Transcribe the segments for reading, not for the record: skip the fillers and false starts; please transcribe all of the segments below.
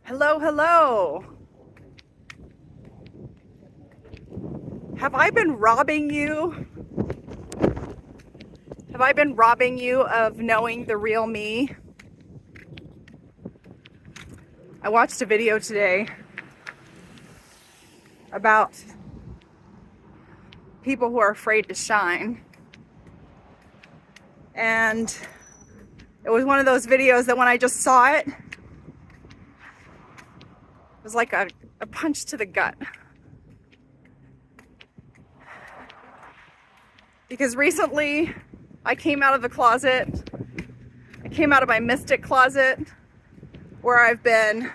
Hello, hello. Have I been robbing you? Have I been robbing you of knowing the real me? I watched a video today about people who are afraid to shine. And it was one of those videos that when I just saw it, it was like a punch to the gut. Because recently I came out of the closet. I came out of my mystic closet where I've been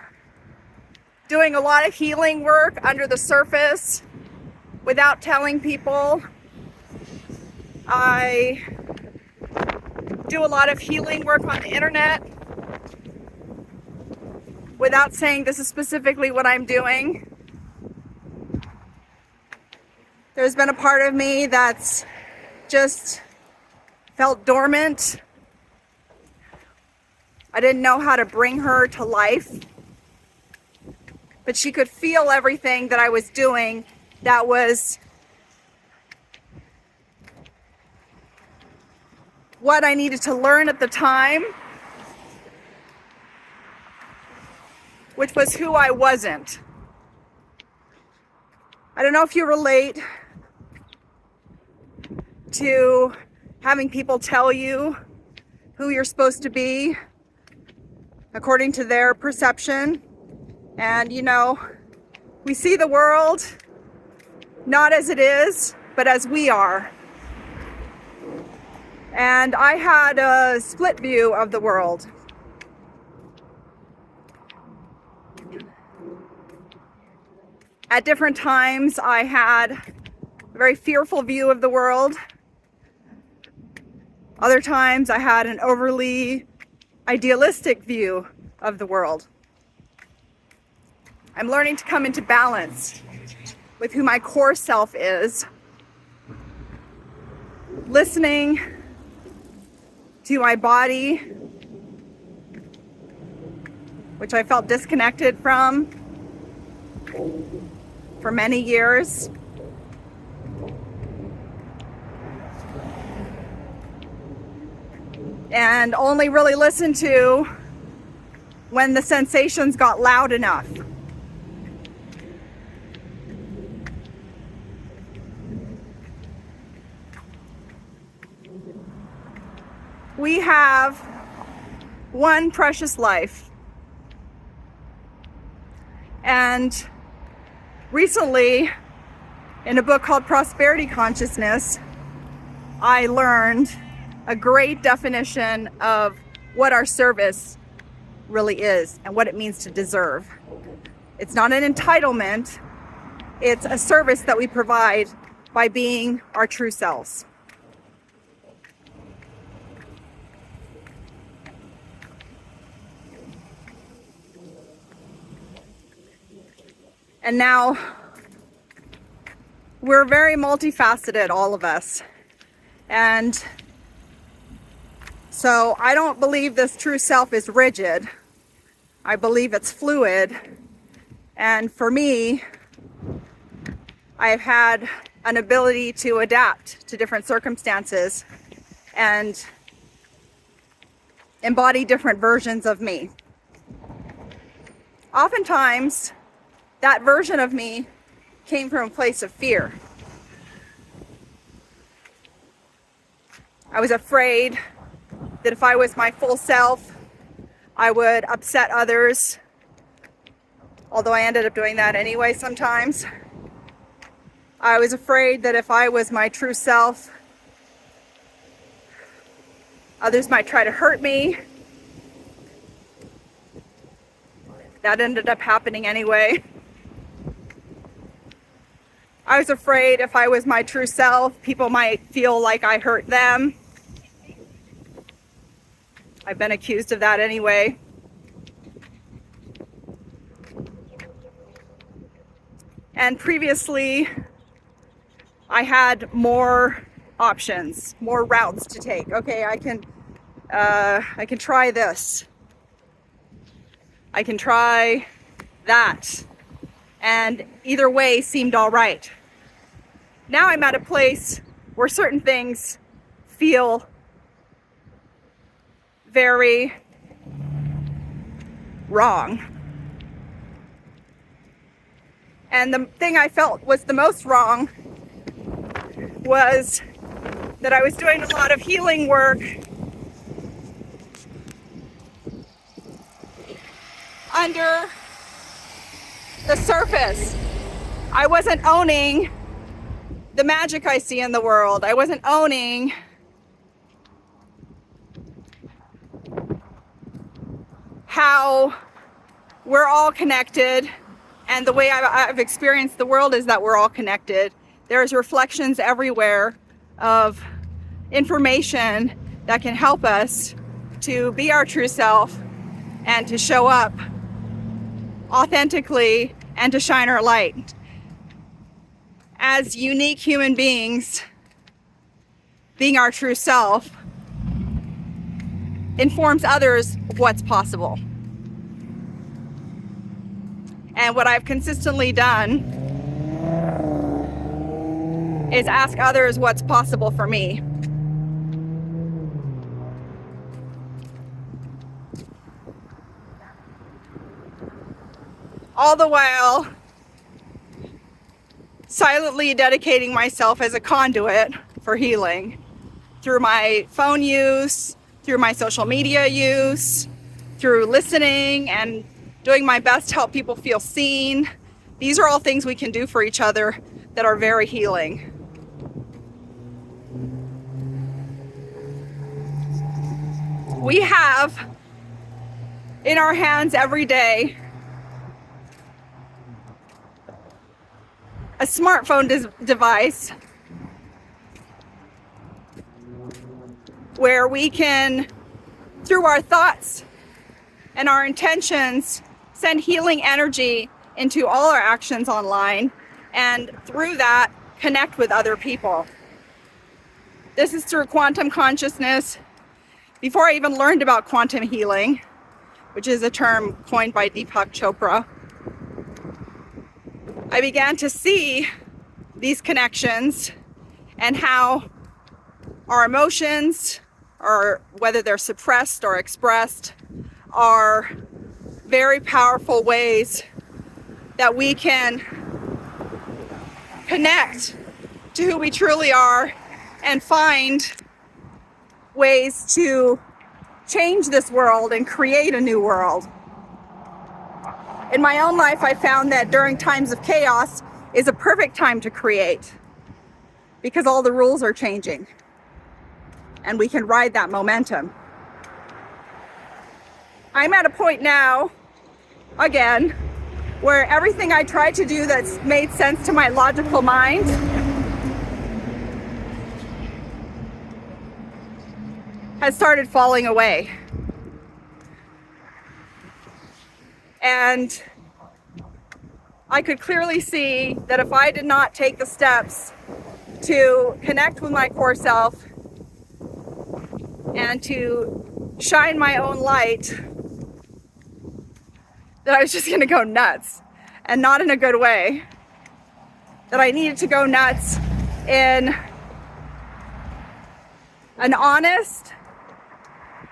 doing a lot of healing work under the surface without telling people. I do a lot of healing work on the internet without saying this is specifically what I'm doing. There's been a part of me that's just felt dormant. I didn't know how to bring her to life, but she could feel everything that I was doing that was what I needed to learn at the time, which was who I wasn't. I don't know if you relate to having people tell you who you're supposed to be according to their perception. And we see the world not as it is, but as we are. And I had a split view of the world. At different times, I had a very fearful view of the world. Other times, I had an overly idealistic view of the world. I'm learning to come into balance with who my core self is, listening to my body, which I felt disconnected from for many years. And only really listened to when the sensations got loud enough. We have one precious life. And recently, in a book called Prosperity Consciousness, I learned a great definition of what our service really is and what it means to deserve. It's not an entitlement, it's a service that we provide by being our true selves. And now, we're very multifaceted, all of us. And so I don't believe this true self is rigid. I believe it's fluid. And for me, I've had an ability to adapt to different circumstances and embody different versions of me. Oftentimes, that version of me came from a place of fear. I was afraid that if I was my full self, I would upset others, although I ended up doing that anyway sometimes. I was afraid that if I was my true self, others might try to hurt me. That ended up happening anyway. I was afraid if I was my true self, people might feel like I hurt them. I've been accused of that anyway. And previously, I had more options, more routes to take. Okay, I can try this. I can try that. And either way seemed all right. Now I'm at a place where certain things feel very wrong. And the thing I felt was the most wrong was that I was doing a lot of healing work under the surface. I wasn't owning the magic I see in the world. I wasn't owning how we're all connected, and the way I've experienced the world is that we're all connected. There's reflections everywhere of information that can help us to be our true self and to show up authentically and to shine our light. As unique human beings, being our true self informs others of what's possible. And what I've consistently done is ask others what's possible for me. All the while silently dedicating myself as a conduit for healing through my phone use, through my social media use, through listening and doing my best to help people feel seen. These are all things we can do for each other that are very healing. We have in our hands every day a smartphone device where we can, through our thoughts and our intentions, send healing energy into all our actions online, and through that, connect with other people. This is through quantum consciousness. Before I even learned about quantum healing, which is a term coined by Deepak Chopra, I began to see these connections and how our emotions, or whether they're suppressed or expressed, are very powerful ways that we can connect to who we truly are and find ways to change this world and create a new world. In my own life, I found that during times of chaos is a perfect time to create, because all the rules are changing and we can ride that momentum. I'm at a point now, again, where everything I tried to do that's made sense to my logical mind has started falling away. And I could clearly see that if I did not take the steps to connect with my core self and to shine my own light, that I was just going to go nuts, and not in a good way. That I needed to go nuts in an honest,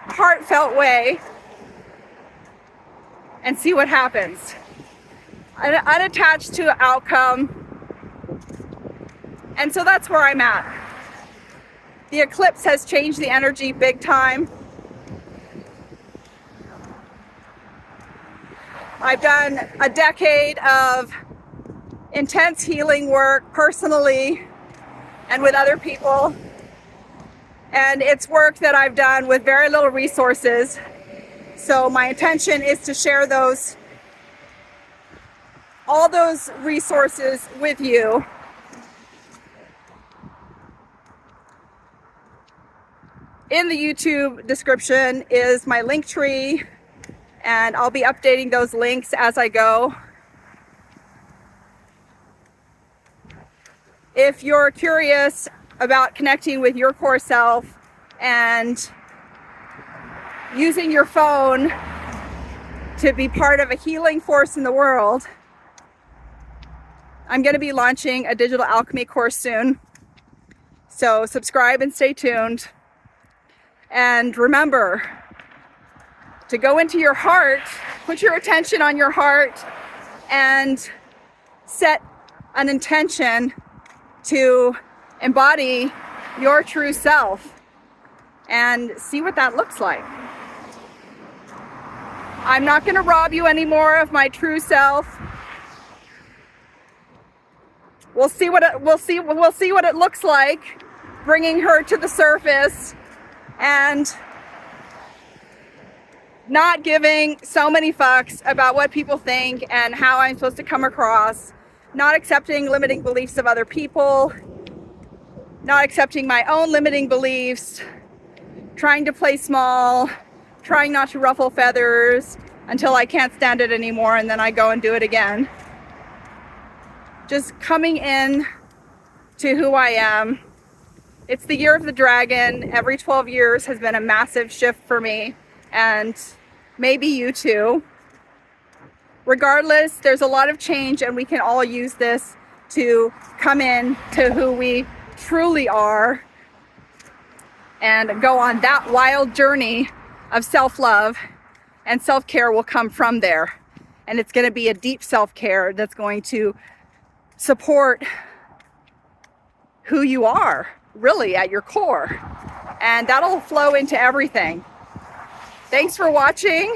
heartfelt way and see what happens. Unattached to outcome. And so that's where I'm at. The eclipse has changed the energy big time. I've done a decade of intense healing work personally and with other people. And it's work that I've done with very little resources. So my intention is to share all those resources with you. In the YouTube description is my link tree, and I'll be updating those links as I go. If you're curious about connecting with your core self and using your phone to be part of a healing force in the world, I'm going to be launching a digital alchemy course soon. So subscribe and stay tuned. And remember to go into your heart, put your attention on your heart, and set an intention to embody your true self and see what that looks like. I'm not going to rob you anymore of my true self. We'll see what it looks like, bringing her to the surface and not giving so many fucks about what people think and how I'm supposed to come across, not accepting limiting beliefs of other people, not accepting my own limiting beliefs, trying to play small, trying not to ruffle feathers until I can't stand it anymore, and then I go and do it again. Just coming in to who I am. It's the year of the dragon. Every 12 years has been a massive shift for me, and maybe you too. Regardless, there's a lot of change, and we can all use this to come in to who we truly are and go on that wild journey of self-love, and self-care will come from there. And it's going to be a deep self-care that's going to support who you are really at your core, and that'll flow into everything. Thanks for watching.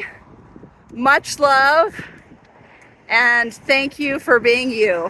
Much love, and thank you for being you.